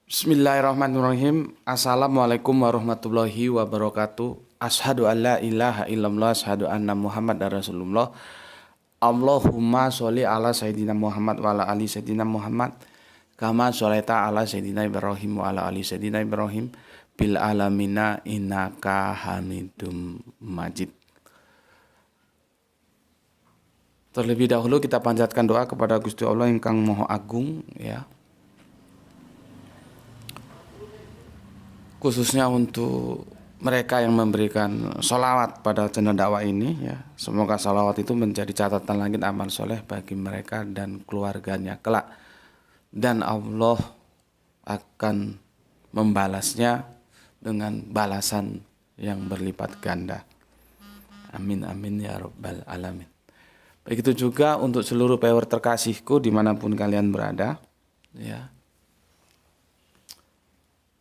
Bismillahirrahmanirrahim. Assalamualaikum warahmatullahi wabarakatuh. Ashhadu an la ilaha illallah, ashhadu anna Muhammad Rasulullah. Allahumma sholli ala sayyidina Muhammad wa ala ali sayyidina Muhammad. Kama sholaita ala sayyidina Ibrahim wa ala ali sayyidina Ibrahim bil alamina innaka Hamidum Majid. Terlebih dahulu kita panjatkan doa kepada Gusti Allah ingkang Maha Agung, ya. Khususnya untuk mereka yang memberikan sholawat pada channel dakwah ini, ya. Semoga sholawat itu menjadi catatan langit amal soleh bagi mereka dan keluarganya kelak, dan Allah akan membalasnya dengan balasan yang berlipat ganda. Amin amin ya rabbal alamin. Begitu juga untuk seluruh viewer terkasihku dimanapun kalian berada, ya.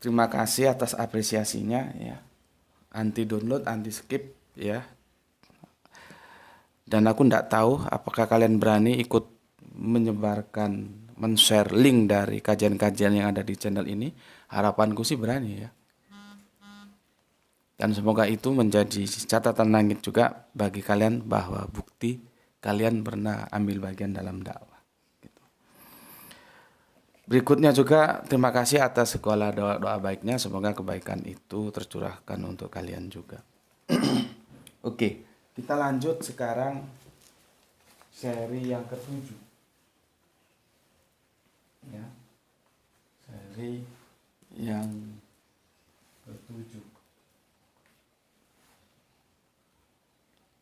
Terima kasih atas apresiasinya, ya. Anti download, anti skip, ya. Dan aku tidak tahu apakah kalian berani ikut menyebarkan, men-share link dari kajian-kajian yang ada di channel ini. Harapanku sih berani, ya. Dan semoga itu menjadi catatan langit juga bagi kalian bahwa bukti kalian pernah ambil bagian dalam dakwah. Berikutnya juga terima kasih atas segala doa-doa baiknya. Semoga kebaikan itu tercurahkan untuk kalian juga. Oke, kita lanjut sekarang seri yang ketujuh. Ya, seri yang ketujuh.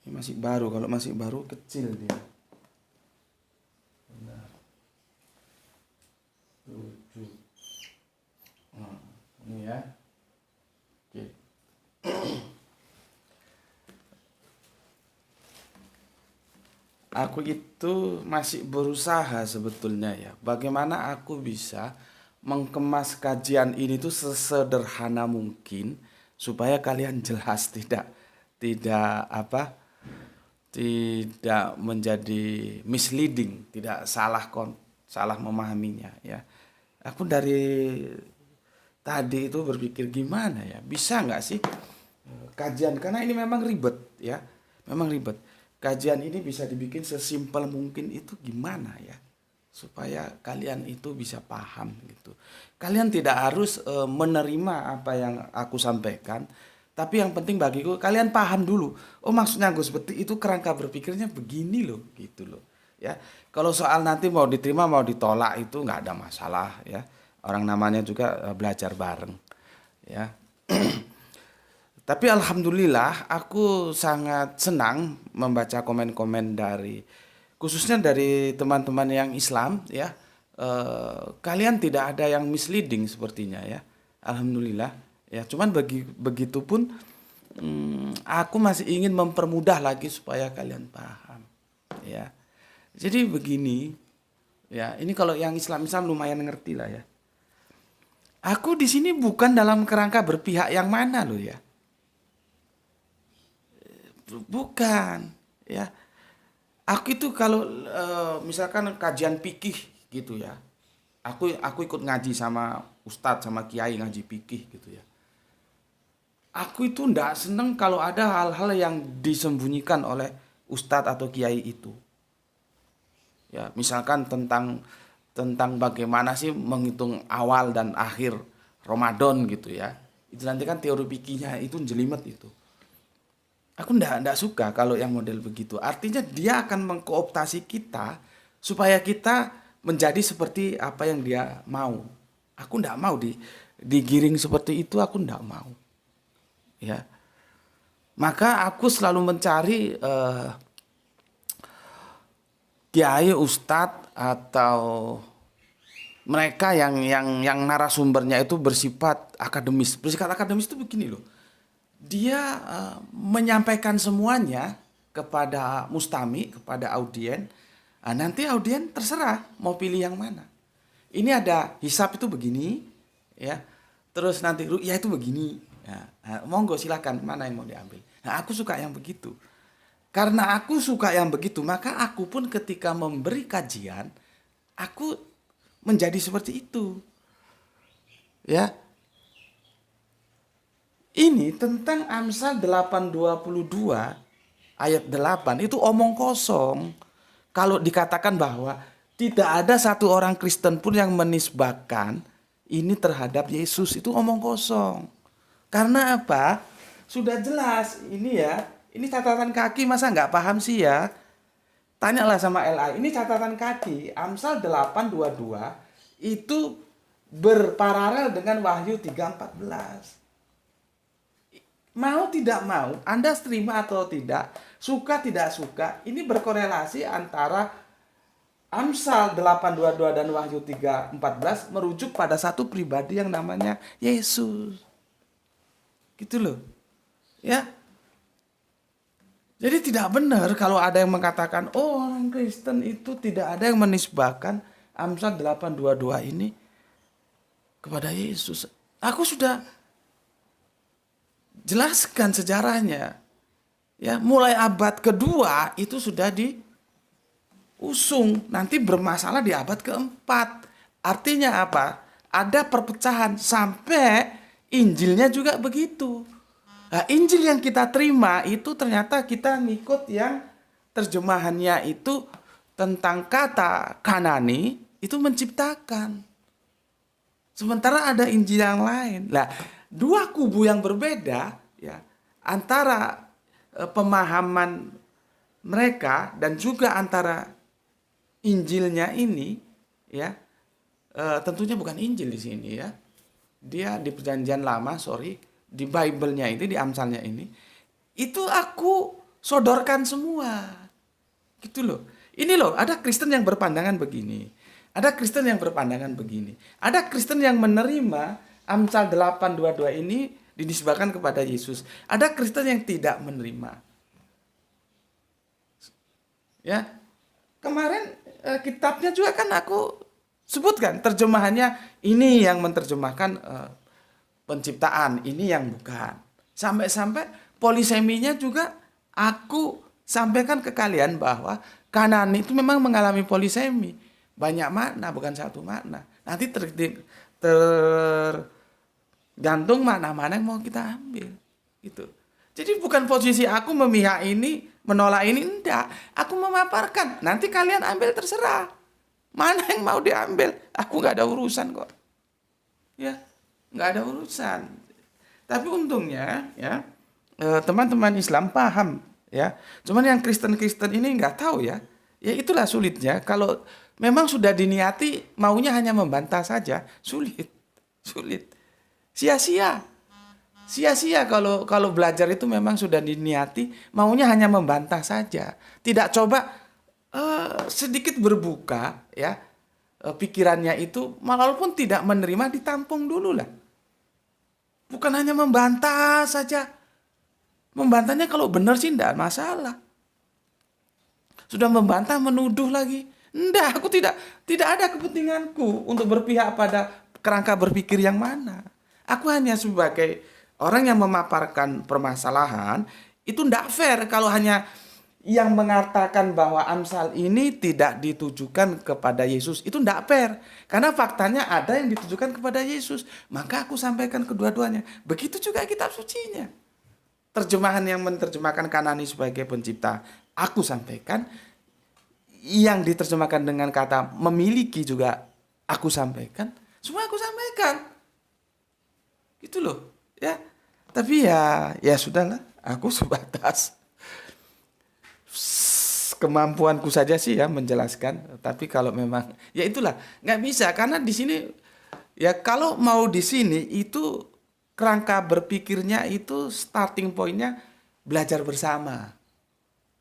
Ini masih baru, kalau masih baru kecil dia. Ini ya. Oke. Aku itu masih berusaha sebetulnya, ya. Bagaimana aku bisa mengemas kajian ini tuh sesederhana mungkin supaya kalian jelas, tidak menjadi misleading, tidak salah memahaminya, ya. Aku dari tadi itu berpikir gimana ya, bisa nggak sih kajian, karena ini memang ribet, ya, memang ribet. Kajian ini bisa dibikin sesimpel mungkin, itu gimana ya, supaya kalian itu bisa paham gitu. Kalian tidak harus menerima apa yang aku sampaikan, tapi yang penting bagiku kalian paham dulu. Oh, maksudnya gue seperti itu, kerangka berpikirnya begini loh, gitu loh, ya. Kalau soal nanti mau diterima mau ditolak itu nggak ada masalah, ya. Orang namanya juga belajar bareng, ya. Tapi alhamdulillah aku sangat senang membaca komen-komen khususnya dari teman-teman yang Islam, ya. Kalian tidak ada yang misleading sepertinya, ya. Alhamdulillah, ya. Cuman begitupun aku masih ingin mempermudah lagi supaya kalian paham, ya. Jadi begini, ya. Ini kalau yang Islam lumayan ngerti lah, ya. Aku di sini bukan dalam kerangka berpihak yang mana loh, ya. Bukan, ya. Aku itu kalau misalkan kajian fikih gitu, ya. Aku ikut ngaji sama ustadz sama kiai ngaji fikih gitu, ya. Aku itu ndak seneng kalau ada hal-hal yang disembunyikan oleh ustadz atau kiai itu. Ya, misalkan tentang bagaimana sih menghitung awal dan akhir Ramadan gitu, ya. Itu nanti kan teori fikihnya itu jelimet itu. Aku ndak suka kalau yang model begitu. Artinya dia akan mengkooptasi kita supaya kita menjadi seperti apa yang dia mau. Aku ndak mau digiring seperti itu, aku ndak mau. Ya. Maka aku selalu mencari kiai, ustadz atau mereka yang narasumbernya itu bersifat akademis. Bersifat akademis itu begini loh. Dia menyampaikan semuanya kepada mustami, kepada audien. Nah, nanti audien terserah mau pilih yang mana. Ini ada hisab itu begini, ya. Terus nanti ru'yah itu begini. Nah, monggo silakan mana yang mau diambil. Nah, aku suka yang begitu. Karena aku suka yang begitu, maka aku pun ketika memberi kajian, aku menjadi seperti itu. Ya, ini tentang Amsal 8:22 ayat 8 itu omong kosong. Kalau dikatakan bahwa tidak ada satu orang Kristen pun yang menisbahkan ini terhadap Yesus, itu omong kosong. Karena apa? Sudah jelas ini ya. Ini catatan kaki, masa nggak paham sih ya? Tanyalah sama LA. Ini catatan kaki. Amsal 8:22 itu berparalel dengan Wahyu 3:14. Mau tidak mau, Anda terima atau tidak, suka tidak suka, ini berkorelasi antara Amsal 8:22 dan Wahyu 3:14 merujuk pada satu pribadi yang namanya Yesus. Gitu loh. Ya. Jadi tidak benar kalau ada yang mengatakan, oh orang Kristen itu tidak ada yang menisbahkan Amsal 8:22 ini kepada Yesus. Aku sudah jelaskan sejarahnya. Ya, mulai abad kedua itu sudah diusung, nanti bermasalah di abad keempat. Artinya apa? Ada perpecahan sampai Injilnya juga begitu. Nah, Injil yang kita terima itu ternyata kita ngikut yang terjemahannya itu tentang kata Kanani itu menciptakan. Sementara ada Injil yang lain. Nah, dua kubu yang berbeda ya antara pemahaman mereka dan juga antara Injilnya ini ya tentunya bukan Injil di sini ya. Dia di Perjanjian Lama, di Bible-nya ini, di Amsalnya ini, itu aku sodorkan semua. Gitu loh. Ini loh, ada Kristen yang berpandangan begini. Ada Kristen yang berpandangan begini. Ada Kristen yang menerima Amsal 8:22 ini dinisbahkan kepada Yesus. Ada Kristen yang tidak menerima. Ya. Kemarin kitabnya juga kan aku sebutkan terjemahannya ini yang menerjemahkan penciptaan, ini yang bukan. Sampai-sampai poliseminya juga aku sampaikan ke kalian bahwa Kanani itu memang mengalami polisemi. Banyak makna, bukan satu makna. Nanti tergantung mana-mana yang mau kita ambil. Gitu. Jadi bukan posisi aku memihak ini, menolak ini, enggak. Aku memaparkan, nanti kalian ambil terserah. Mana yang mau diambil? Aku nggak ada urusan kok. Ya, nggak ada urusan. Tapi untungnya ya teman-teman Islam paham ya. Cuman yang Kristen-Kristen ini nggak tahu ya. Ya itulah sulitnya. Kalau memang sudah diniati maunya hanya membantah saja, sulit. Sia-sia. Sia-sia kalau belajar itu memang sudah diniati maunya hanya membantah saja. Tidak coba sedikit berbuka ya pikirannya itu, walaupun tidak menerima ditampung dulu lah. Bukan hanya membantah saja. Membantahnya kalau benar sih tidak masalah. Sudah membantah menuduh lagi. Enggak, aku tidak ada kepentinganku untuk berpihak pada kerangka berpikir yang mana. Aku hanya sebagai orang yang memaparkan permasalahan, itu tidak fair kalau hanya yang mengatakan bahwa Amsal ini tidak ditujukan kepada Yesus. Itu tidak fair. Karena faktanya ada yang ditujukan kepada Yesus. Maka aku sampaikan kedua-duanya. Begitu juga kitab sucinya. Terjemahan yang menerjemahkan Kanani sebagai pencipta, aku sampaikan. Yang diterjemahkan dengan kata memiliki juga aku sampaikan. Semua aku sampaikan. Gitu loh. Ya. Tapi ya sudahlah. Aku sebatas kemampuanku saja sih ya menjelaskan. Tapi kalau memang ya itulah, nggak bisa karena di sini ya kalau mau di sini itu kerangka berpikirnya itu starting pointnya belajar bersama,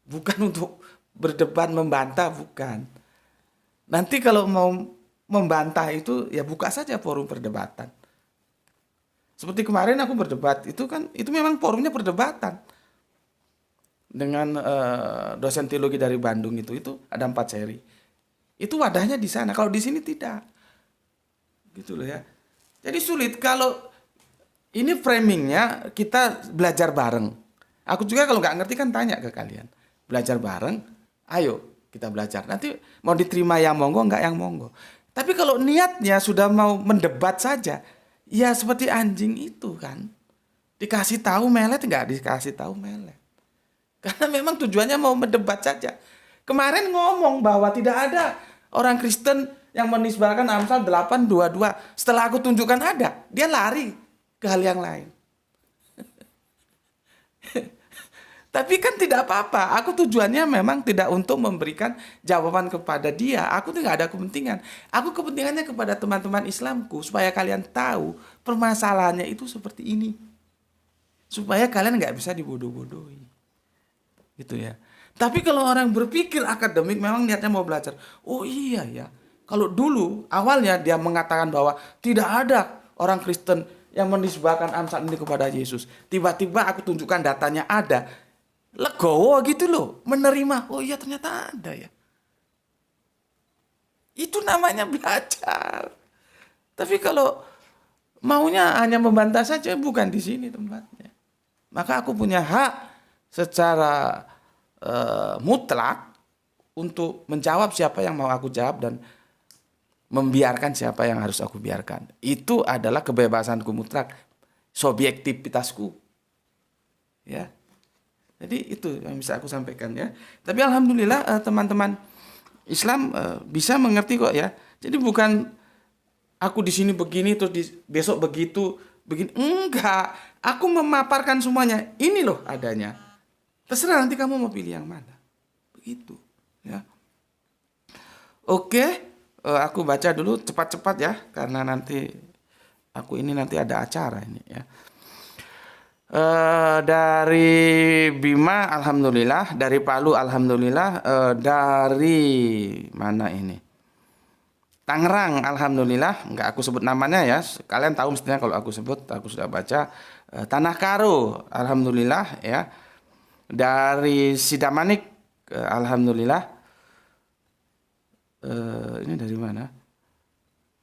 bukan untuk berdebat membantah, bukan. Nanti kalau mau membantah itu ya buka saja forum perdebatan. Seperti kemarin aku berdebat itu kan itu memang forumnya perdebatan. Dengan dosen teologi dari Bandung itu ada 4 seri. Itu wadahnya di sana. Kalau di sini tidak. Gitu loh ya. Jadi sulit kalau ini framingnya kita belajar bareng. Aku juga kalau nggak ngerti kan tanya ke kalian. Belajar bareng, ayo kita belajar. Nanti mau diterima yang monggo nggak yang monggo. Tapi kalau niatnya sudah mau mendebat saja, Ya seperti anjing itu kan. Dikasih tahu melet, nggak dikasih tahu melet. Karena memang tujuannya mau mendebat saja. Kemarin ngomong bahwa tidak ada orang Kristen yang menisbahkan Amsal 8:22. Setelah aku tunjukkan ada, dia lari ke hal yang lain. Tapi kan tidak apa-apa. Aku tujuannya memang tidak untuk memberikan jawaban kepada dia. Aku tidak ada kepentingan. Aku kepentingannya kepada teman-teman Islamku supaya kalian tahu permasalahannya itu seperti ini. Supaya kalian nggak bisa dibodoh-bodohi. Gitu ya. Tapi kalau orang berpikir akademik memang niatnya mau belajar. Oh iya ya. Kalau dulu awalnya dia mengatakan bahwa tidak ada orang Kristen yang menisbahkan Amsal ini kepada Yesus. Tiba-tiba aku tunjukkan datanya ada. Legowo gitu loh, menerima. Oh iya ternyata ada ya. Itu namanya belajar. Tapi kalau maunya hanya membantah saja, bukan di sini tempatnya. Maka aku punya hak secara mutlak untuk menjawab siapa yang mau aku jawab dan membiarkan siapa yang harus aku biarkan. Itu adalah kebebasanku mutlak, subjektivitasku. Ya. Jadi itu yang bisa aku sampaikan ya. Tapi alhamdulillah teman-teman Islam bisa mengerti kok ya. Jadi bukan aku di sini begini terus besok begitu, begini. Enggak. Aku memaparkan semuanya. Ini loh adanya. Terserah nanti kamu mau pilih yang mana. Begitu ya. Oke, aku baca dulu cepat-cepat ya karena nanti aku ini nanti ada acara ini ya. Dari Bima alhamdulillah, dari Palu alhamdulillah, dari mana ini? Tangerang alhamdulillah, nggak aku sebut namanya ya. Kalian tahu mestinya kalau aku sebut, aku sudah baca. Tanah Karo alhamdulillah ya. Dari Sidamanik alhamdulillah. Ini dari mana?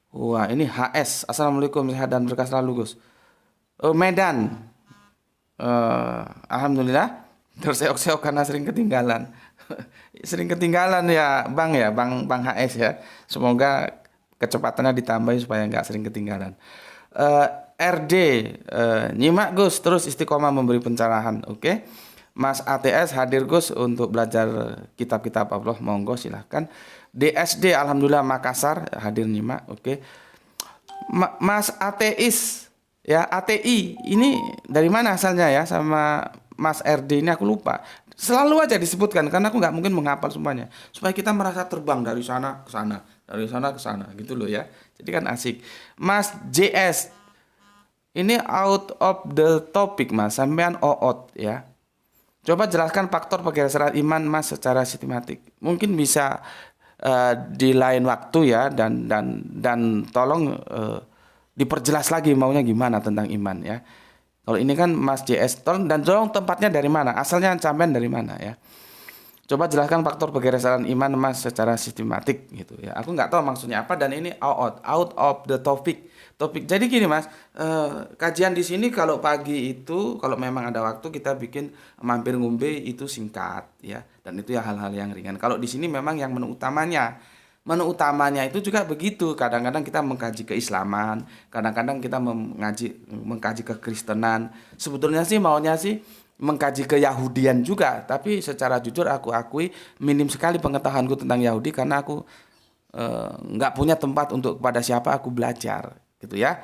Wah, ini HS. Assalamualaikum sehat dan berkah selalu, Gus. Medan. Alhamdulillah terseok-seok karena sering ketinggalan. Sering ketinggalan ya Bang HS ya. Semoga kecepatannya ditambahin supaya nggak sering ketinggalan. RD nyimak Gus terus istiqomah memberi pencerahan. Oke. Mas ATS hadir Gus untuk belajar kitab-kitab Allah, monggo silahkan. DSD alhamdulillah Makassar hadir nyimak. Oke. Mas ateis ya, ATI ini dari mana asalnya ya, sama Mas RD ini aku lupa. Selalu aja disebutkan karena aku nggak mungkin menghafal semuanya. Supaya kita merasa terbang dari sana ke sana, dari sana ke sana gitu loh ya. Jadi kan asik. Mas JS ini out of the topic Mas, sampean oot ya. Coba jelaskan faktor pergeseran iman Mas secara sistematik. Mungkin bisa di lain waktu ya, dan tolong diperjelas lagi maunya gimana tentang iman ya. Kalau ini kan Mas JS, tolong tempatnya dari mana, asalnya sampean dari mana ya. Coba jelaskan faktor pergeseran iman Mas secara sistematik gitu ya. Aku nggak tahu maksudnya apa dan ini out of the topic. Jadi gini Mas, kajian di sini kalau pagi itu kalau memang ada waktu kita bikin mampir ngombe itu singkat ya, dan itu ya hal-hal yang ringan. Kalau di sini memang yang menu utamanya itu juga begitu. Kadang-kadang kita mengkaji keislaman, kadang-kadang kita mengkaji kekristenan. Sebetulnya sih maunya sih mengkaji keyahudian juga, tapi secara jujur aku akui minim sekali pengetahuanku tentang Yahudi karena aku nggak punya tempat untuk kepada siapa aku belajar gitu ya.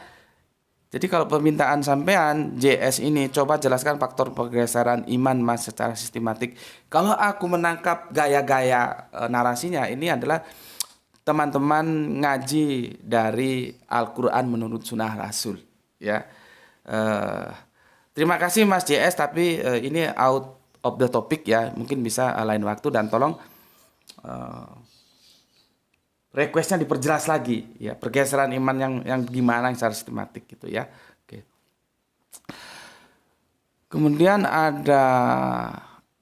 Jadi kalau permintaan sampean JS ini coba jelaskan faktor pergeseran iman Mas secara sistematik. Kalau aku menangkap gaya-gaya narasinya ini adalah teman-teman ngaji dari Al-Quran menurut Sunnah Rasul ya. Terima kasih Mas JS, tapi ini out of the topic ya, mungkin bisa lain waktu dan tolong requestnya diperjelas lagi ya, pergeseran iman yang gimana yang secara sistematik gitu ya. Oke. Kemudian ada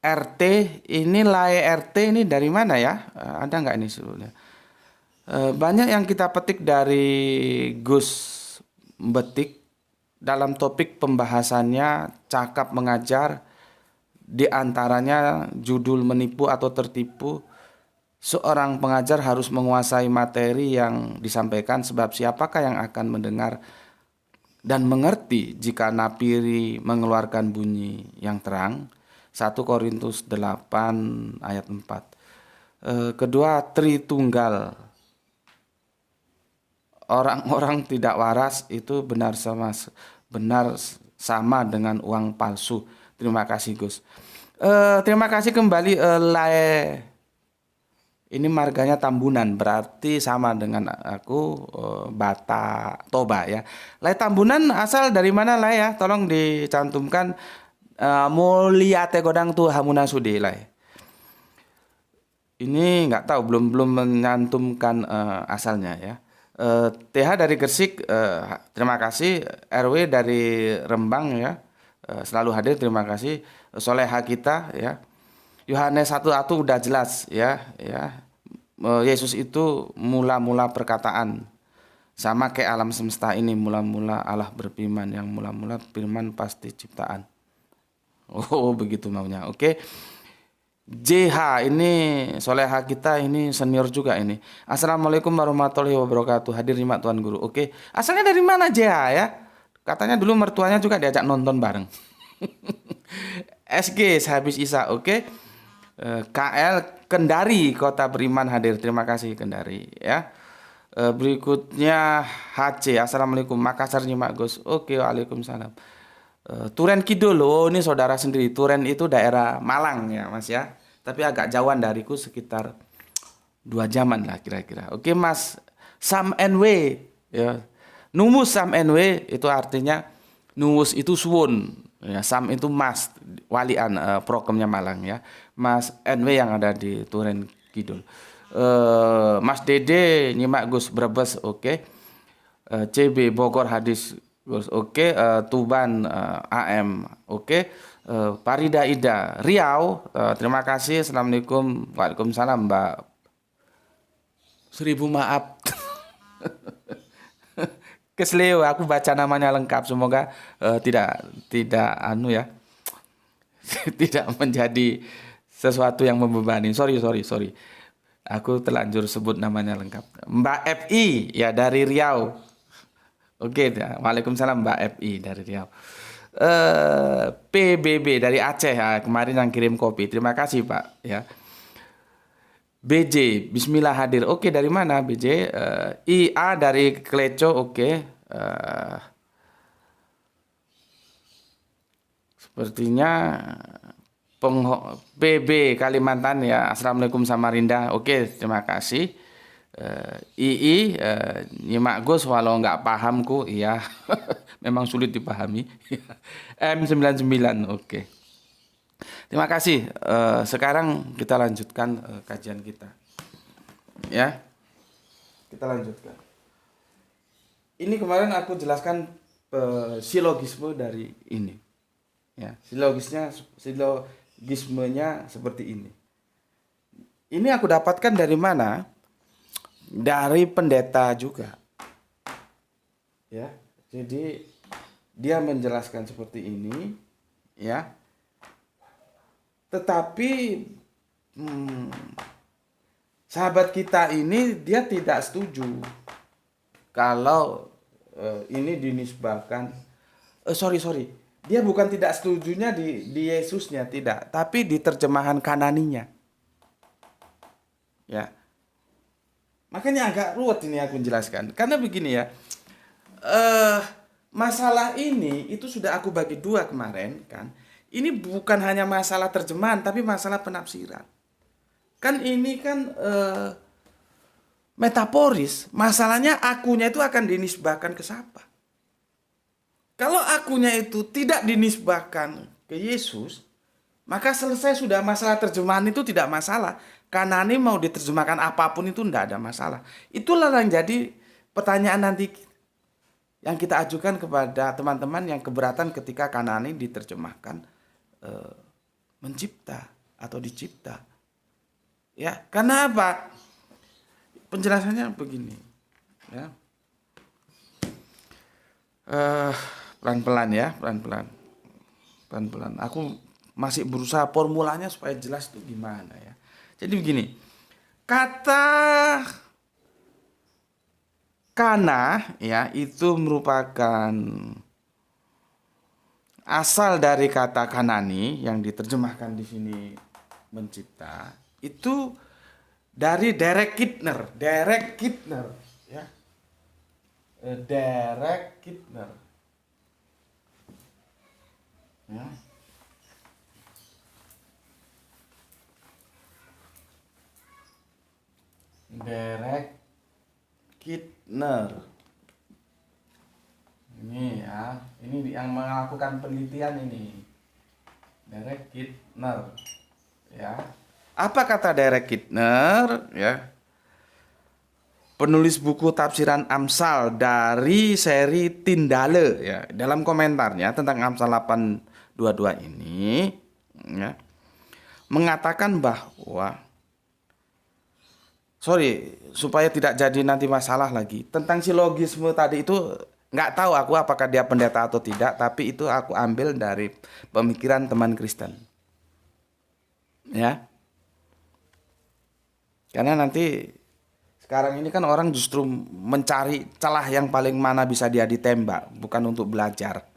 RT, ini lae RT ini dari mana ya? Ada nggak ini sebelumnya? Banyak yang kita petik dari Gus Betik dalam topik pembahasannya cakap mengajar, di antaranya judul menipu atau tertipu. Seorang pengajar harus menguasai materi yang disampaikan sebab siapakah yang akan mendengar dan mengerti jika napiri mengeluarkan bunyi yang terang. 1 Korintus 8 ayat 4. Kedua, Tritunggal. Orang-orang tidak waras itu benar sama dengan uang palsu. Terima kasih Gus. Terima kasih kembali Lae. Ini marganya Tambunan, berarti sama dengan aku, Bata Toba ya. Lae Tambunan asal dari mana Lae ya? Tolong dicantumkan. Mulia Tegodang tuh Hamuna Sude Lae. Ini nggak tahu, belum menyantumkan asalnya ya. TH dari Gresik, terima kasih. RW dari Rembang ya, selalu hadir, terima kasih. Soleha kita ya. Yohanes 1:1 udah jelas ya. Yesus itu mula-mula perkataan, sama kayak alam semesta ini, mula-mula Allah berfirman, yang mula-mula firman pasti ciptaan. Oh begitu maunya, oke. JH ini soleha kita, ini senior juga ini. Assalamualaikum warahmatullahi wabarakatuh. Hadir nyimak Tuan Guru. Oke. Asalnya dari mana JH ya? Katanya dulu mertuanya juga diajak nonton bareng. SG sehabis Isa. Oke. KL Kendari Kota Beriman hadir. Terima kasih Kendari ya. Berikutnya HC. Assalamualaikum Makassar nyimak Gus. Oke, waalaikumsalam. Turen Kidul, oh ini saudara sendiri. Turen itu daerah Malang ya Mas ya. Tapi agak jauhan dariku, sekitar 2 jaman lah kira-kira. Oke Mas Sam NW ya. Numus Sam NW itu artinya numus itu suwun ya. Sam itu Mas walian, programnya Malang ya. Mas NW yang ada di Turen Kidul. Mas Dede nyimak Gus Brebes, oke. CB Bogor hadis Gus, oke. Tuban AM, oke. Parida Ida Riau, terima kasih. Assalamualaikum. Waalaikumsalam Mbak. 1000 maaf. Kesleo, aku baca namanya lengkap. Semoga tidak anu ya. Tidak menjadi sesuatu yang membebani. Sorry. Aku terlanjur sebut namanya lengkap. Mbak FI ya dari Riau. Oke, waalaikumsalam Mbak FI dari Riau. PBB dari Aceh ya, kemarin yang kirim kopi. Terima kasih Pak ya. BJ Bismillah hadir. Oke, dari mana BJ? IA dari Kleco, oke. Sepertinya PB Kalimantan ya. Assalamualaikum Samarinda. Oke, terima kasih. II nyimak Gus walau nggak pahamku, iya. Memang sulit dipahami. M99, oke. Terima kasih. Sekarang kita lanjutkan kajian kita. Ya. Kita lanjutkan. Ini kemarin aku jelaskan silogisme dari ini. Ya, silogismenya seperti ini. Ini aku dapatkan dari mana? Dari pendeta juga. Ya. Jadi dia menjelaskan seperti ini, ya. Tetapi sahabat kita ini dia tidak setuju kalau ini dinisbahkan. Sorry. Dia bukan tidak setujunya di Yesusnya, tidak, tapi di terjemahan Kananinya. Ya. Makanya agak ruwet ini aku menjelaskan. Karena begini ya. Masalah ini itu sudah aku bagi 2 kemarin kan. Ini bukan hanya masalah terjemahan tapi masalah penafsiran. Kan ini kan metaforis. Masalahnya akunya itu akan dinisbahkan ke siapa? Kalau akunya itu tidak dinisbahkan ke Yesus, maka selesai sudah, masalah terjemahan itu tidak masalah. Kanani mau diterjemahkan apapun itu tidak ada masalah. Itulah yang jadi pertanyaan nanti yang kita ajukan kepada teman-teman yang keberatan ketika Kanani diterjemahkan mencipta atau dicipta. Ya, karena apa? Penjelasannya begini. Ya. Pelan-pelan ya, pelan-pelan. Aku masih berusaha formulanya supaya jelas itu gimana ya. Jadi begini, kata Kana ya itu merupakan asal dari kata Kanani yang diterjemahkan di sini mencipta. Itu dari Derek Kidner, ya. Derek Kidner. Ya. Derek Kidner. Ini ya, ini yang melakukan penelitian ini. Derek Kidner. Ya. Apa kata Derek Kidner? Ya. Penulis buku tafsiran Amsal dari seri Tindale ya. Dalam komentarnya tentang Amsal 8:22 ini ya, mengatakan bahwa supaya tidak jadi nanti masalah lagi tentang silogisme tadi itu, nggak tahu aku apakah dia pendeta atau tidak, tapi itu aku ambil dari pemikiran teman Kristen ya, karena nanti sekarang ini kan orang justru mencari celah yang paling mana bisa dia ditembak, bukan untuk belajar.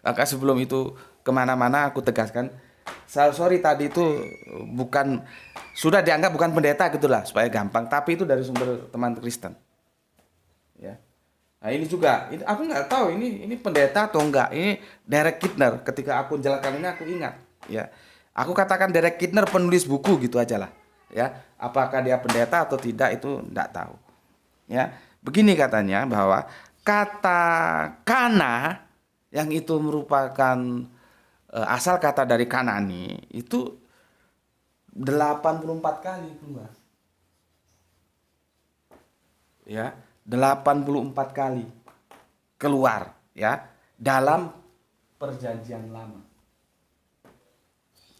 Maka sebelum itu kemana-mana aku tegaskan, sorry tadi itu bukan, sudah dianggap bukan pendeta gitulah supaya gampang, tapi itu dari sumber teman Kristen. Ya. Nah ini juga, ini aku nggak tahu ini pendeta atau enggak. Ini Derek Kidner. Ketika aku jelaskan ini aku ingat. Ya, aku katakan Derek Kidner penulis buku gitu aja lah. Ya, apakah dia pendeta atau tidak itu nggak tahu. Ya, begini katanya bahwa kata kana yang itu merupakan asal kata dari Kanani itu 84 kali keluar. Ya, 84 kali keluar ya dalam perjanjian lama.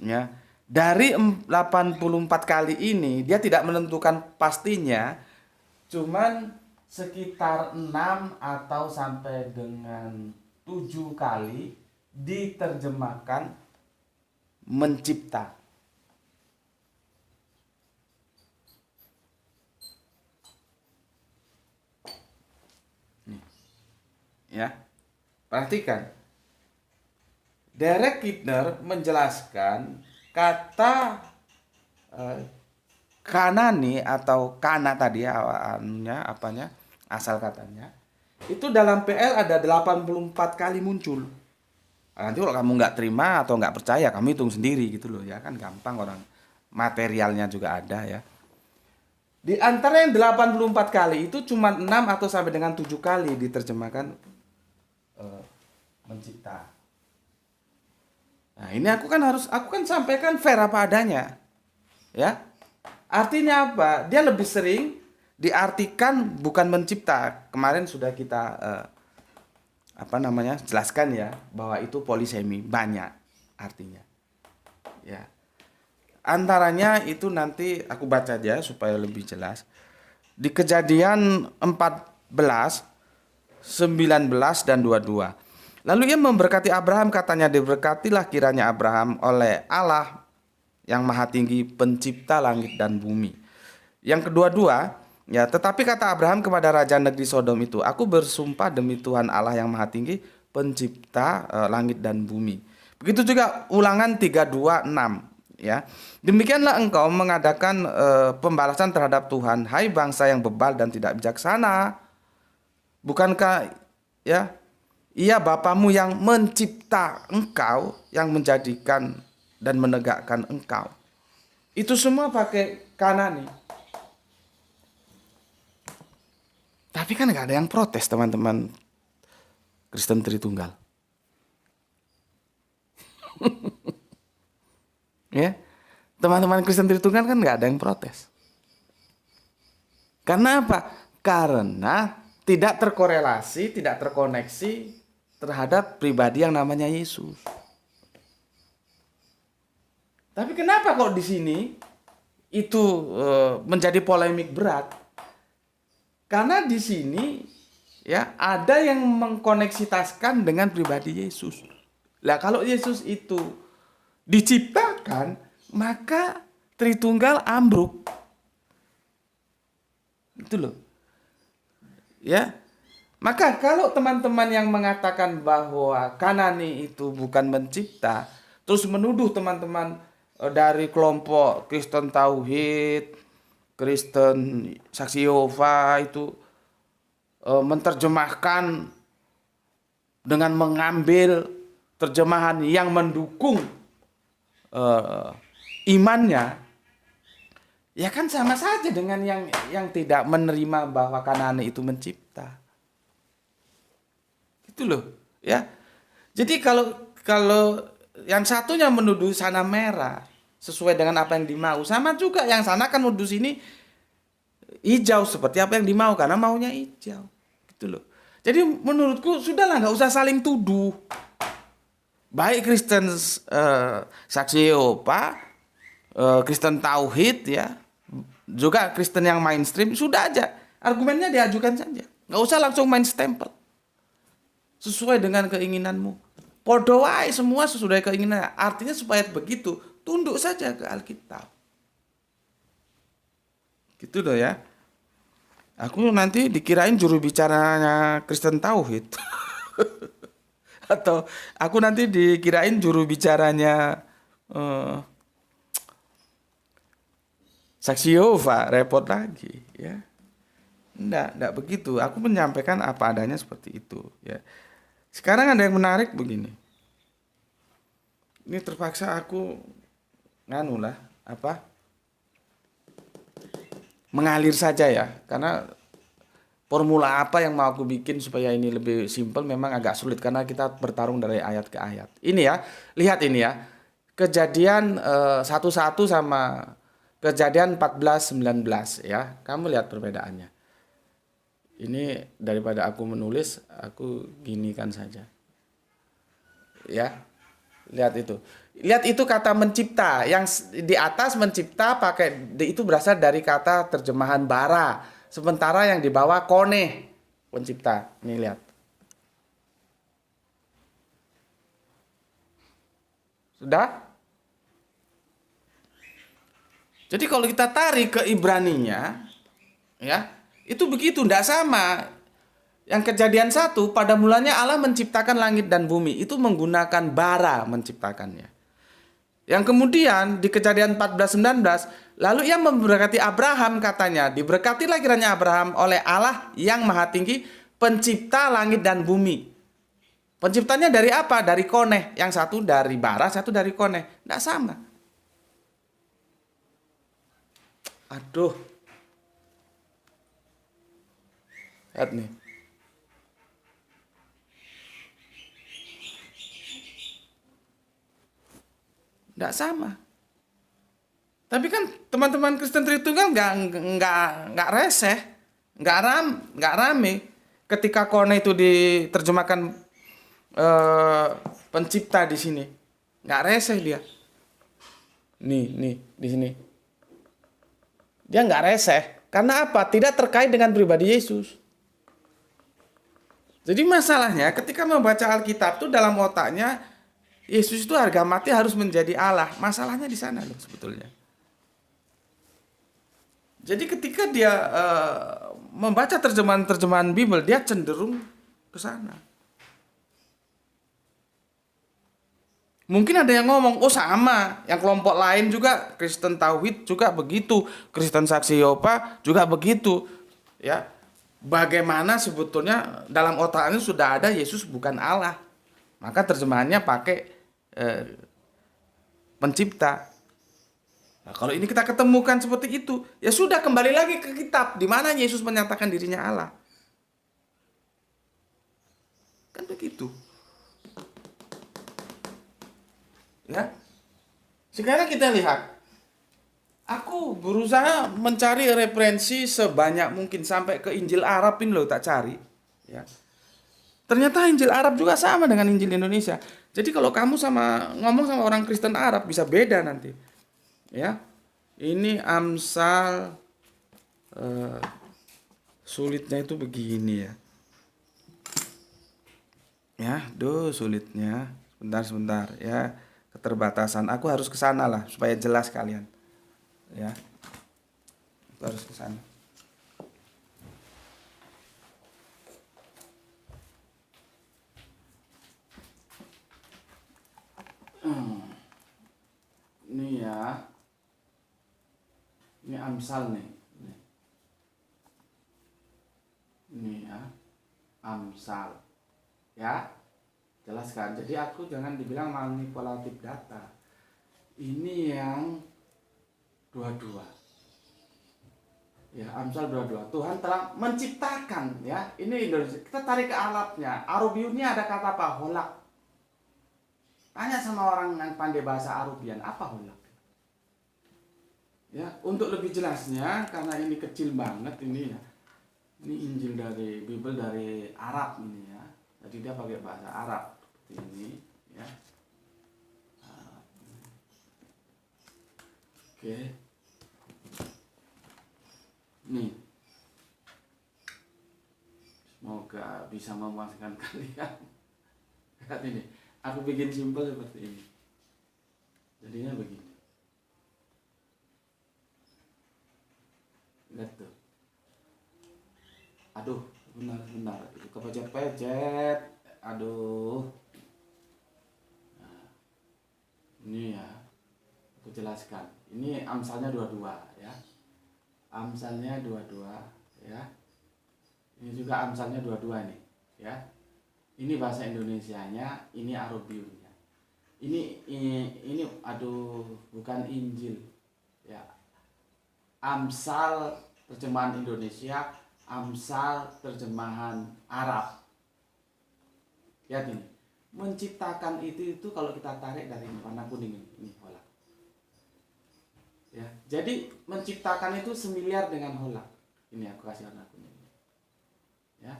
Ya, dari 84 kali ini dia tidak menentukan pastinya, cuman sekitar 6 atau sampai dengan 7 kali diterjemahkan mencipta. Ya, perhatikan. Derek Kidner menjelaskan kata Kanani atau kana tadi apanya asal katanya itu dalam PL ada 84 kali muncul. Nanti kalau kamu nggak terima atau nggak percaya, kamu hitung sendiri gitu loh ya, kan gampang, orang materialnya juga ada ya. Di antara yang 84 kali itu cuma 6 atau sampai dengan 7 kali diterjemahkan mencipta. Nah, ini aku kan sampaikan fair apa adanya. Ya. Artinya apa? Dia lebih sering diartikan bukan mencipta. Kemarin sudah kita jelaskan ya bahwa itu polisemi, banyak artinya. Ya. Antaranya itu nanti aku baca aja supaya lebih jelas. Di Kejadian 14, 19 dan 22. Lalu ia memberkati Abraham, katanya, diberkatilah kiranya Abraham oleh Allah yang Maha Tinggi, pencipta langit dan bumi. Yang kedua-dua, ya, tetapi kata Abraham kepada raja negeri Sodom itu, aku bersumpah demi Tuhan Allah yang Maha Tinggi, pencipta langit dan bumi. Begitu juga Ulangan 3:26, ya. Demikianlah engkau mengadakan pembalasan terhadap Tuhan, hai bangsa yang bebal dan tidak bijaksana. Bukankah ya ia Bapamu yang mencipta engkau, yang menjadikan dan menegakkan engkau. Itu semua pakai Kanani. Tapi kan gak ada yang protes, teman-teman Kristen Tritunggal. Ya, teman-teman Kristen Tritunggal kan gak ada yang protes. Karena apa? Karena tidak terkorelasi, tidak terkoneksi terhadap pribadi yang namanya Yesus. Tapi kenapa kok di sini itu menjadi polemik berat? Karena di sini ya ada yang mengkoneksitaskan dengan pribadi Yesus. Lah kalau Yesus itu diciptakan, maka Tritunggal ambruk. Itu loh. Ya. Maka kalau teman-teman yang mengatakan bahwa Kanani itu bukan mencipta, terus menuduh teman-teman dari kelompok Kristen Tauhid, Kristen Saksi Yehova itu menerjemahkan dengan mengambil terjemahan yang mendukung imannya, ya kan sama saja dengan yang tidak menerima bahwa Kanani itu mencipta. Itu loh, ya. Jadi kalau yang satunya menuduh sana merah sesuai dengan apa yang dimau, sama juga yang sana kan menuduh sini hijau seperti apa yang dimau karena maunya hijau. Gitu loh. Jadi menurutku sudahlah, nggak usah saling tuduh. Baik Kristen Saksi Yehova, Kristen Tauhid ya, juga Kristen yang mainstream, sudah aja argumennya diajukan saja. Nggak usah langsung main stempel. Sesuai dengan keinginanmu. Podo wae semua sesuai keinginan. Artinya supaya begitu, tunduk saja ke Alkitab. Gitu loh ya. Aku nanti dikirain juru bicaranya Kristen Tauhid. Atau aku nanti dikirain juru bicaranya Saksi Yehova, repot lagi ya. Enggak begitu. Aku menyampaikan apa adanya seperti itu ya. Sekarang ada yang menarik begini. Ini terpaksa aku mengalir saja ya, karena formula apa yang mau aku bikin supaya ini lebih simpel memang agak sulit karena kita bertarung dari ayat ke ayat. Ini ya, lihat ini ya. Kejadian 1:1 sama Kejadian 14:19 ya. Kamu lihat perbedaannya. Ini daripada aku menulis, aku ginikan saja. Ya. Lihat itu. Lihat itu kata mencipta. Yang di atas mencipta pakai itu berasal dari kata terjemahan bara. Sementara yang di bawah kone, pencipta. Ini lihat. Sudah? Jadi kalau kita tarik ke Ibraninya, ya, itu begitu, tidak sama. Yang Kejadian 1, pada mulanya Allah menciptakan langit dan bumi. Itu menggunakan bara menciptakannya. Yang kemudian di Kejadian 14:19, lalu ia memberkati Abraham katanya. Diberkatilah kiranya Abraham oleh Allah yang maha tinggi, pencipta langit dan bumi. Penciptanya dari apa? Dari koneh. Yang satu dari bara, satu dari koneh. Tidak sama. Aduh. Lihat nih. Tidak sama. Tapi kan teman-teman Kristen Tritunggal nggak reseh, nggak rame. Ketika kone itu diterjemahkan pencipta di sini, nggak reseh dia. Nih di sini. Dia nggak reseh. Karena apa? Tidak terkait dengan pribadi Yesus. Jadi masalahnya ketika membaca Alkitab tuh dalam otaknya Yesus itu harga mati harus menjadi Allah. Masalahnya di sana loh sebetulnya. Jadi ketika dia membaca terjemahan-terjemahan Bible, dia cenderung ke sana. Mungkin ada yang ngomong, oh sama, yang kelompok lain juga Kristen Tauhid juga begitu, Kristen Saksi Yehova juga begitu. Ya, bagaimana sebetulnya dalam otaknya sudah ada Yesus bukan Allah, maka terjemahannya pakai pencipta. Nah, kalau ini kita ketemukan seperti itu, ya sudah kembali lagi ke kitab di mana Yesus menyatakan dirinya Allah. Kan begitu. Ya. Sekarang kita lihat. Aku berusaha mencari referensi sebanyak mungkin sampai ke Injil Arab ini loh tak cari. Ya. Ternyata Injil Arab juga sama dengan Injil Indonesia. Jadi kalau kamu ngomong sama orang Kristen Arab bisa beda nanti. Ya. Ini Amsal sulitnya itu begini ya. Ya, sulitnya. Sebentar ya. Keterbatasan. Aku harus ke sana lah supaya jelas kalian. Ya. Aku harus ke sana. Amsal nih. Ini ya, Amsal. Ya, jelaskan. Jadi aku jangan dibilang manipulatif data. Ini yang 22. Ya, Amsal 22. Tuhan telah menciptakan, ya. Ini Indonesia. Kita tarik ke Arabnya. Arabiunnya ada kata apa? Holak. Tanya sama orang yang pandai bahasa Arabian, apa holak? Ya, untuk lebih jelasnya, karena ini kecil banget ini ya. Ini Injil dari Bible dari Arab ini ya. Jadi dia pakai bahasa Arab seperti ini ya. Oke. Nih. Semoga bisa memuaskan kalian. Lihat ini. Aku bikin simpel seperti ini. Jadinya begini. Lihat tuh. Aduh, benar. Itu kepecet-pecet. Aduh. Nah, ini ya. Aku jelaskan. Ini Amsalnya 22 ya. Amsalnya 22 ya. Ini juga Amsalnya 22 nih ya. Ini bahasa Indonesianya, ini Arabiumnya. Ini aduh, bukan Injil. Ya. Amsal terjemahan Indonesia, Amsal terjemahan Arab. Lihat ini. Menciptakan itu kalau kita tarik dari warna kuning ini holak. Ya, jadi menciptakan itu semiliar dengan holak. Ini aku kasih warna kuning. Ya.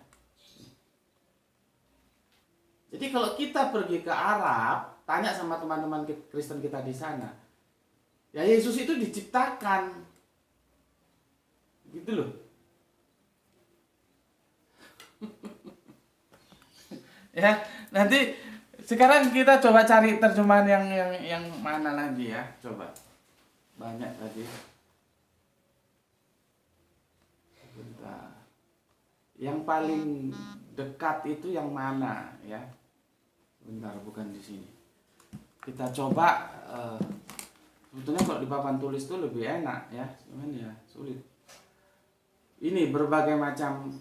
Jadi kalau kita pergi ke Arab, tanya sama teman-teman Kristen kita di sana. Ya Yesus itu diciptakan. Gitu loh. Ya, nanti sekarang kita coba cari terjemahan yang mana lagi ya, coba. Banyak tadi. Bentar. Yang paling dekat itu yang mana ya? Bentar, bukan di sini. Kita coba sebetulnya kalau di papan tulis itu lebih enak ya, cuman ya sulit. Ini berbagai macam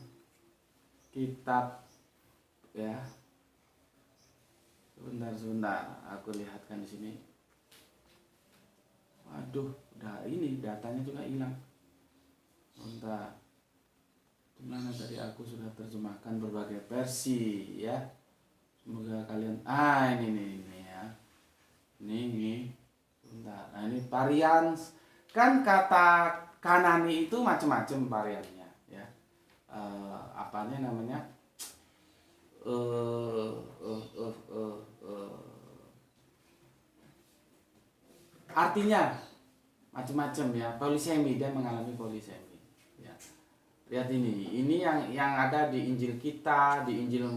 kitab ya. Sebentar, aku lihatkan di sini. Waduh, udah ini datanya juga hilang. Sebentar. Dimana tadi aku sudah terjemahkan berbagai versi ya. Semoga kalian ini ya. Ini. Sebentar. Nah, ini varian kan kata Kanani itu macam-macam variannya ya. Apanya namanya? Artinya macam-macam ya. Polisemi, dia mengalami polisemi ya. Lihat ini yang ada di Injil kita, di Injil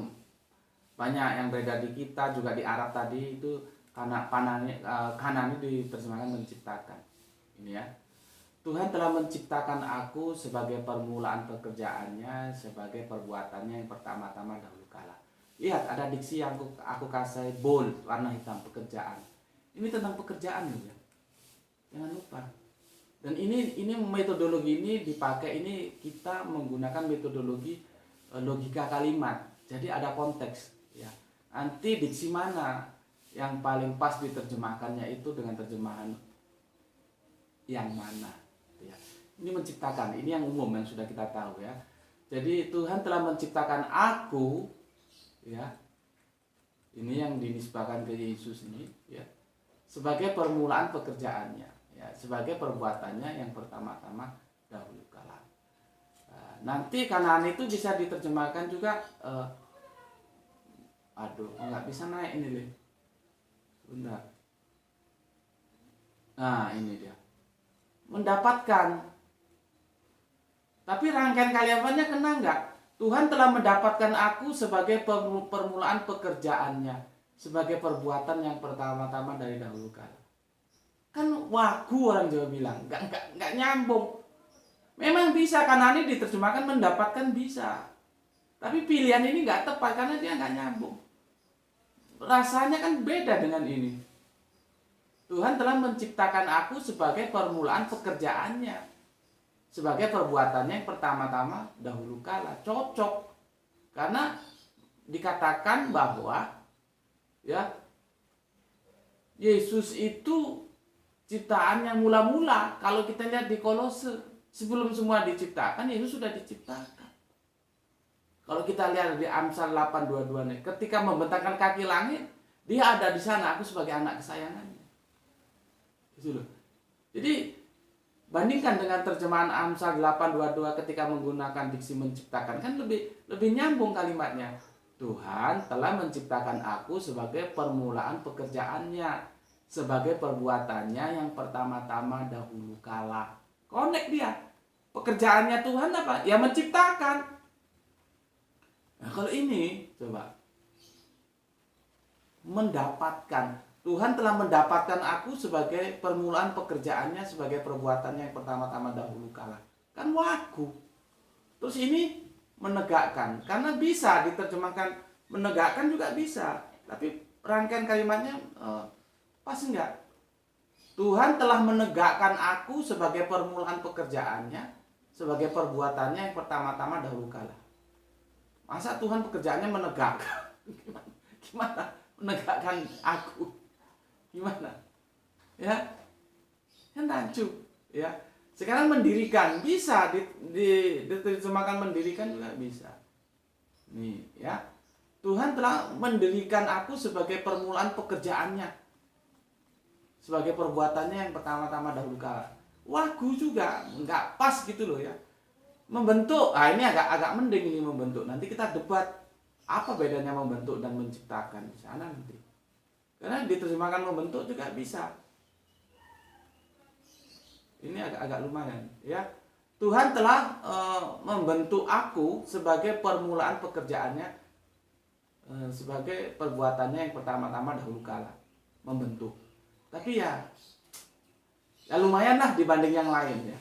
banyak yang beredar di kita, juga di Arab tadi itu karena Kanani diterjemahkan menciptakan. Ini ya. Tuhan telah menciptakan aku sebagai permulaan pekerjaannya, sebagai perbuatannya yang pertama-tama dahulu kala. Lihat ada diksi yang aku kasih bold, warna hitam, pekerjaan. Ini tentang pekerjaan ya. Jangan lupa. Dan ini metodologi ini dipakai, ini kita menggunakan metodologi logika kalimat. Jadi ada konteks ya. Nanti diksi mana yang paling pas diterjemahkannya itu dengan terjemahan yang mana. Ya. Ini menciptakan, ini yang umum yang sudah kita tahu ya. Jadi Tuhan telah menciptakan aku ya. Ini yang dinisbahkan ke Yesus ini ya. Sebagai permulaan pekerjaannya ya, sebagai perbuatannya yang pertama-tama dahulu kala. Nanti Kanaan itu bisa diterjemahkan juga nggak bisa naik ini deh. Bentar. Nah, ini dia. Mendapatkan. Tapi rangkaian kalimatnya kena nggak? Tuhan telah mendapatkan aku sebagai permulaan pekerjaannya, sebagai perbuatan yang pertama-tama dari dahulu kala. Kan wagu orang Jawa bilang, nggak nyambung. Memang bisa, karena ini diterjemahkan mendapatkan bisa. Tapi pilihan ini nggak tepat karena dia nggak nyambung. Rasanya kan beda dengan ini. Tuhan telah menciptakan aku sebagai permulaan pekerjaannya. sebagai perbuatannya yang pertama-tama dahulu kala. Cocok. Karena dikatakan bahwa ya Yesus itu ciptaan yang mula-mula. Kalau kita lihat di Kolose, sebelum semua diciptakan, Yesus sudah diciptakan. Kalau kita lihat di Amsal 8:22 nih, ketika membentangkan kaki langit, dia ada di sana, aku sebagai anak kesayangannya. Gitu loh. Jadi bandingkan dengan terjemahan Amsal 8:22 ketika menggunakan diksi menciptakan, kan lebih nyambung kalimatnya. Tuhan telah menciptakan aku sebagai permulaan pekerjaannya, sebagai perbuatannya yang pertama-tama dahulu kala. Connect dia. Pekerjaannya Tuhan apa? Ya menciptakan. Nah, kalau ini coba mendapatkan. Tuhan telah mendapatkan aku sebagai permulaan pekerjaannya, sebagai perbuatannya yang pertama-tama dahulu kala. Kan wagu. Terus ini menegakkan. Karena bisa diterjemahkan menegakkan juga bisa. Tapi rangkaian kalimatnya pas enggak? Tuhan telah menegakkan aku sebagai permulaan pekerjaannya, sebagai perbuatannya yang pertama-tama dahulu kala. Masa Tuhan pekerjaannya menegakkan? Gimana? Menegakkan aku? Gimana? Ya, kan tajuk. Ya, sekarang mendirikan bisa diterjemahkan mendirikan juga bisa. Nih, ya. Tuhan telah mendirikan aku sebagai permulaan pekerjaannya, sebagai perbuatannya yang pertama-tama dahulu kala. Wagu juga nggak pas gitu loh ya. Membentuk, ini agak mending ini membentuk. Nanti kita debat apa bedanya membentuk dan menciptakan di sana nanti. Karena diterjemahkan membentuk juga bisa. Ini agak lumayan ya. Tuhan telah membentuk aku sebagai permulaan pekerjaannya, sebagai perbuatannya yang pertama-tama dahulu kala. Membentuk. Tapi ya lumayan lah dibanding yang lain ya.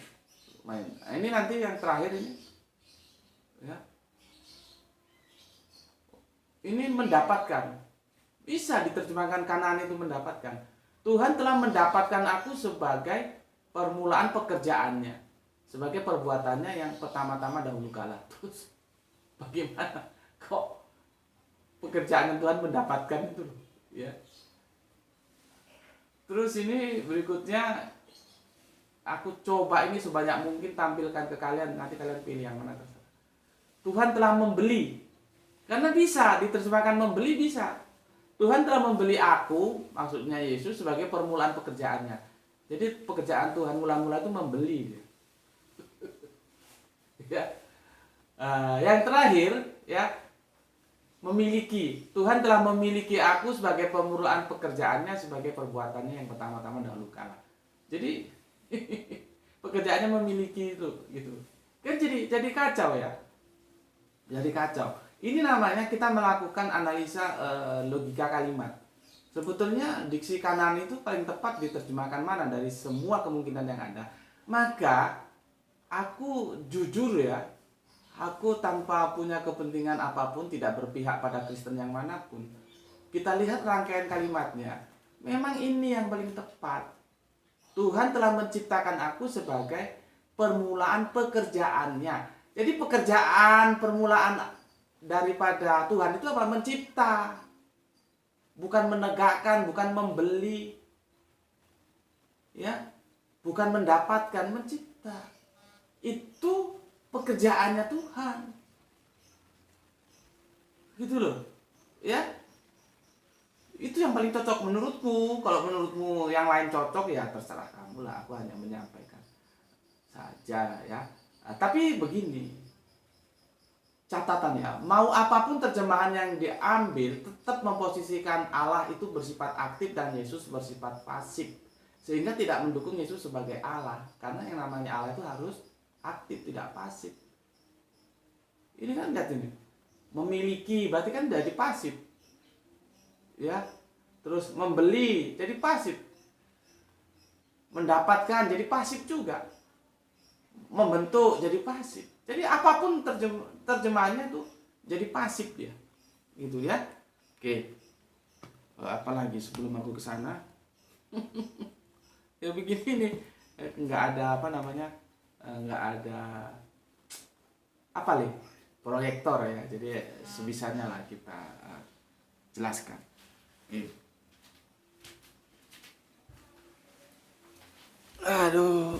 Lumayan. Nah, ini nanti yang terakhir ini ya. Ini mendapatkan. Bisa diterjemahkan Kanaan itu mendapatkan. Tuhan telah mendapatkan aku sebagai permulaan pekerjaannya, sebagai perbuatannya yang pertama-tama dahulu kala. Terus bagaimana kok pekerjaan yang Tuhan mendapatkan itu ya. Terus ini berikutnya aku coba ini sebanyak mungkin tampilkan ke kalian, nanti kalian pilih yang mana terserah. Tuhan telah membeli. Karena bisa diterjemahkan membeli bisa. Tuhan telah membeli aku, maksudnya Yesus, sebagai permulaan pekerjaannya. Jadi pekerjaan Tuhan mula-mula itu membeli. Ya. Yang terakhir ya, memiliki. Tuhan telah memiliki aku sebagai permulaan pekerjaannya, sebagai perbuatannya yang pertama-tama dahulu kala. Jadi pekerjaannya memiliki itu gitu. Kan jadi kacau ya. Jadi kacau. Ini namanya kita melakukan analisa logika kalimat. Sebetulnya diksi Kanaan itu paling tepat diterjemahkan mana dari semua kemungkinan yang ada. Maka aku jujur ya, aku tanpa punya kepentingan apapun, tidak berpihak pada Kristen yang manapun. Kita lihat rangkaian kalimatnya. Memang ini yang paling tepat. Tuhan telah menciptakan aku sebagai permulaan pekerjaannya. Jadi pekerjaan permulaan daripada Tuhan itu apa? Mencipta. Bukan menegakkan, bukan membeli. Ya, bukan mendapatkan, mencipta. Itu pekerjaannya Tuhan. Gitu loh. Ya. Itu yang paling cocok menurutmu. Kalau menurutmu yang lain cocok ya terserah kamu lah. Aku hanya menyampaikan saja ya. Tapi begini. Catatan ya, mau apapun terjemahan yang diambil tetap memposisikan Allah itu bersifat aktif dan Yesus bersifat pasif. Sehingga tidak mendukung Yesus sebagai Allah. Karena yang namanya Allah itu harus aktif, tidak pasif. Ini kan lihat ini. Memiliki berarti kan jadi pasif. Ya. Terus membeli jadi pasif. Mendapatkan jadi pasif juga. Membentuk jadi pasif. Jadi apapun terjemahannya tuh jadi pasif ya. Gitu ya. Oke. Apalagi sebelum aku ke sana. Ya begini nih. Enggak ada apa namanya? nggak ada apa nih proyektor ya, jadi sebisanya lah kita jelaskan. Aduh.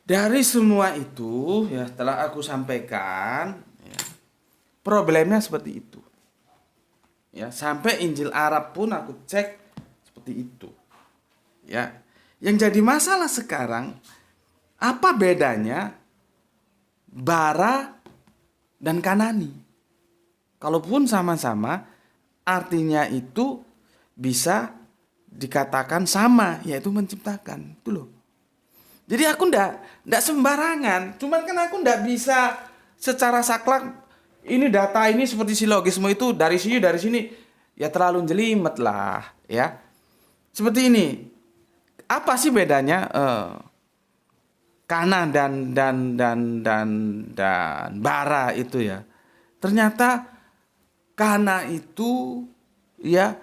Dari semua itu ya telah aku sampaikan, ya, problemnya seperti itu. Ya, sampai Injil Arab pun aku cek seperti itu. Ya. Yang jadi masalah sekarang, apa bedanya Bara dan Kanani? Kalaupun sama-sama, artinya itu bisa dikatakan sama, yaitu menciptakan. Itu loh. Jadi aku ndak sembarangan. Cuman kan aku ndak bisa secara saklek ini data ini seperti silogisme itu dari sini. Ya terlalu jelimet lah, ya. Seperti ini. Apa sih bedanya Kana dan Bara itu ya? Ternyata Kana itu ya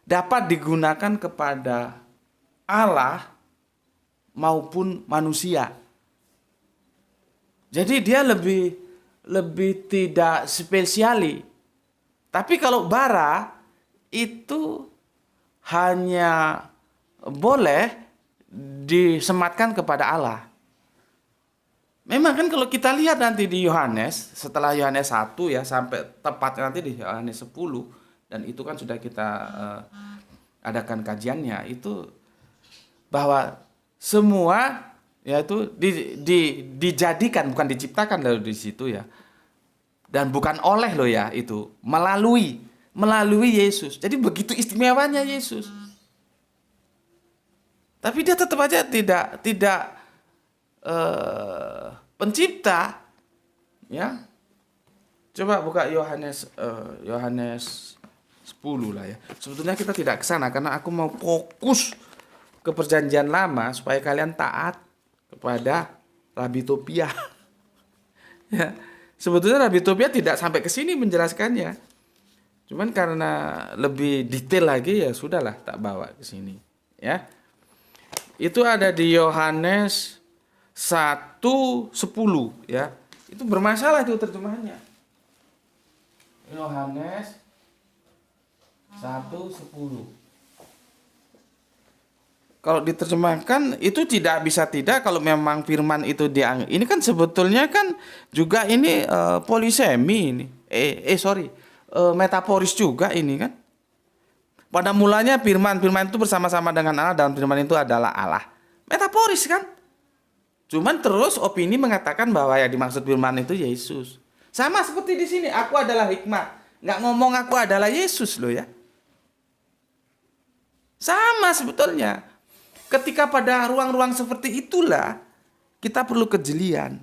dapat digunakan kepada Allah maupun manusia. Jadi dia lebih tidak spesiali. Tapi kalau Bara itu hanya boleh disematkan kepada Allah. Memang kan kalau kita lihat nanti di Yohanes, setelah Yohanes 1 ya sampai tepatnya nanti di Yohanes 10, dan itu kan sudah kita adakan kajiannya, itu bahwa semua yaitu dijadikan, bukan diciptakan loh di situ ya, dan bukan oleh loh ya, itu melalui Yesus. Jadi begitu istimewanya Yesus. Tapi dia tetap aja tidak pencipta, ya. Coba buka Yohanes 10 lah ya. Sebetulnya kita tidak ke sana karena aku mau fokus ke perjanjian lama supaya kalian taat kepada Rabitopia. Ya, sebetulnya Rabitopia tidak sampai ke sini menjelaskannya. Cuman karena lebih detail lagi ya sudahlah tak bawa ke sini, ya. Itu ada di Yohanes 1:10 ya. Itu bermasalah itu terjemahannya. Yohanes 1:10. Kalau diterjemahkan itu tidak bisa tidak kalau memang firman itu dianggap. Ini kan sebetulnya kan juga ini polisemi ini. Metaforis juga ini kan. Pada mulanya firman itu bersama-sama dengan Allah dan firman itu adalah Allah. Metaforis kan? Cuman terus opini mengatakan bahwa yang dimaksud firman itu Yesus. Sama seperti di sini, aku adalah hikmat. Nggak ngomong aku adalah Yesus loh ya. Sama sebetulnya. Ketika pada ruang-ruang seperti itulah kita perlu kejelian.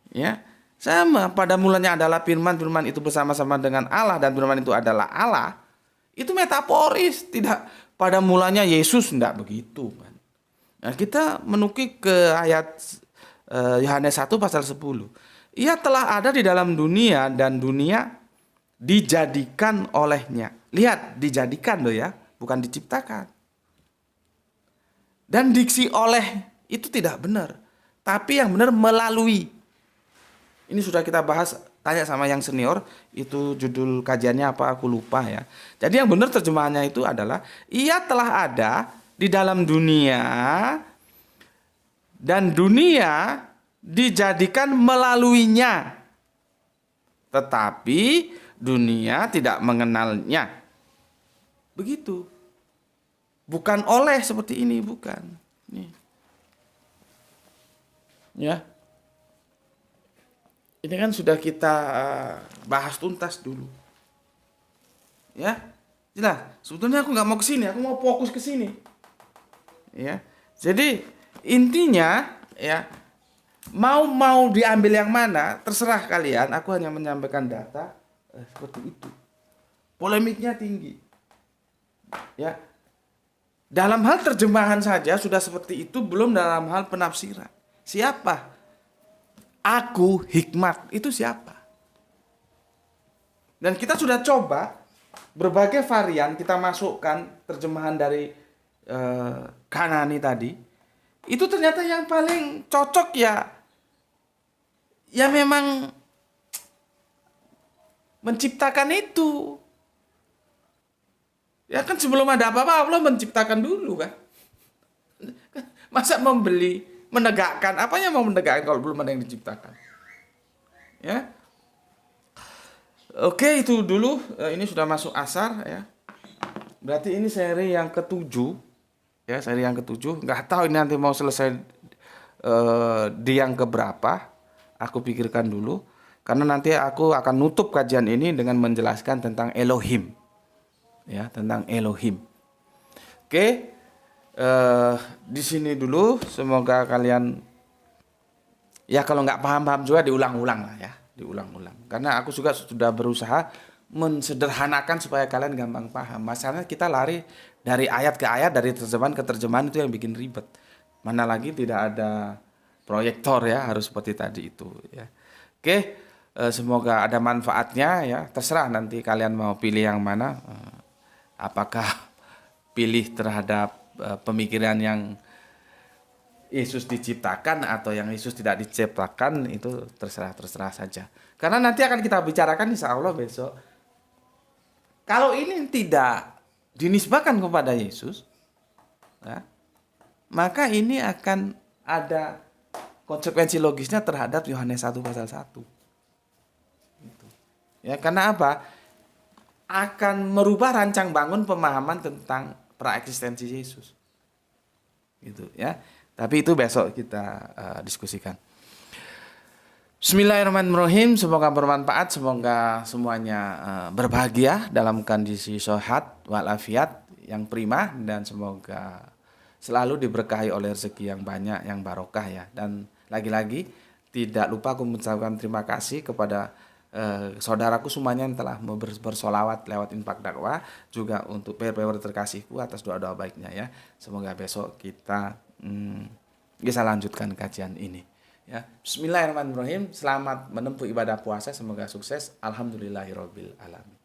Ya. Sama, pada mulanya adalah firman itu bersama-sama dengan Allah dan firman itu adalah Allah. Itu metaforis, tidak pada mulanya Yesus, tidak begitu kan. Nah, kita menukik ke ayat Yohanes 1 pasal 10. Ia telah ada di dalam dunia dan dunia dijadikan olehnya. Lihat, dijadikan loh ya, bukan diciptakan. Dan diksi oleh itu tidak benar, tapi yang benar melalui. Ini sudah kita bahas, tanya sama yang senior, itu judul kajiannya apa aku lupa ya. Jadi yang benar terjemahannya itu adalah ia telah ada di dalam dunia dan dunia dijadikan melaluinya. Tetapi dunia tidak mengenalnya. Begitu. Bukan oleh seperti ini, bukan. Nih. Ya. Ini kan sudah kita bahas tuntas dulu. Ya. Jelas. Sebetulnya aku nggak mau ke sini, aku mau fokus ke sini. Ya. Jadi intinya ya, mau diambil yang mana terserah kalian. Aku hanya menyampaikan data seperti itu. Polemiknya tinggi. Ya. Dalam hal terjemahan saja sudah seperti itu, belum dalam hal penafsiran. Siapa? Aku hikmat, itu siapa? Dan kita sudah coba berbagai varian kita masukkan terjemahan dari Kanani tadi, itu ternyata yang paling cocok ya memang menciptakan itu. Ya kan sebelum ada apa-apa Allah menciptakan dulu kan. Masa menegakkan, apanya mau menegakkan kalau belum ada yang diciptakan? Ya. Oke, itu dulu. Ini sudah masuk asar ya. Berarti ini seri yang ketujuh. Ya, seri yang ketujuh. Nggak tahu ini nanti mau selesai di yang keberapa. Aku pikirkan dulu. Karena nanti aku akan nutup kajian ini dengan menjelaskan tentang Elohim. Ya, tentang Elohim. Oke. Di sini dulu. Semoga kalian ya kalau nggak paham-paham juga diulang-ulang lah ya. Diulang-ulang. Karena aku juga sudah berusaha mensederhanakan supaya kalian gampang paham. Masalahnya kita lari dari ayat ke ayat, dari terjemahan ke terjemahan, itu yang bikin ribet. Mana lagi tidak ada proyektor ya, harus seperti tadi itu ya. Oke, semoga ada manfaatnya ya. Terserah nanti kalian mau pilih yang mana. Apakah pilih terhadap pemikiran yang Yesus diciptakan atau yang Yesus tidak diciptakan, itu terserah saja. Karena nanti akan kita bicarakan insya Allah besok. Kalau ini tidak dinisbahkan kepada Yesus, ya, maka ini akan ada konsekuensi logisnya terhadap Yohanes 1 pasal 1. Gitu. Ya, karena apa? Akan merubah rancang bangun pemahaman tentang praeksistensi Yesus. Gitu ya. Tapi itu besok kita diskusikan. Bismillahirrahmanirrahim. Semoga bermanfaat. Semoga semuanya berbahagia dalam kondisi sehat walafiat yang prima. Dan semoga selalu diberkahi oleh rezeki yang banyak, yang barokah ya. Dan lagi-lagi tidak lupa aku mengucapkan terima kasih kepada saudaraku semuanya yang telah bersolawat lewat infak dakwah. Juga untuk PR-PR terkasihku atas doa-doa baiknya ya. Semoga besok kita bisa lanjutkan kajian ini ya. Bismillahirrahmanirrahim. Selamat menempuh ibadah puasa, semoga sukses. Alhamdulillahirabbil alamin.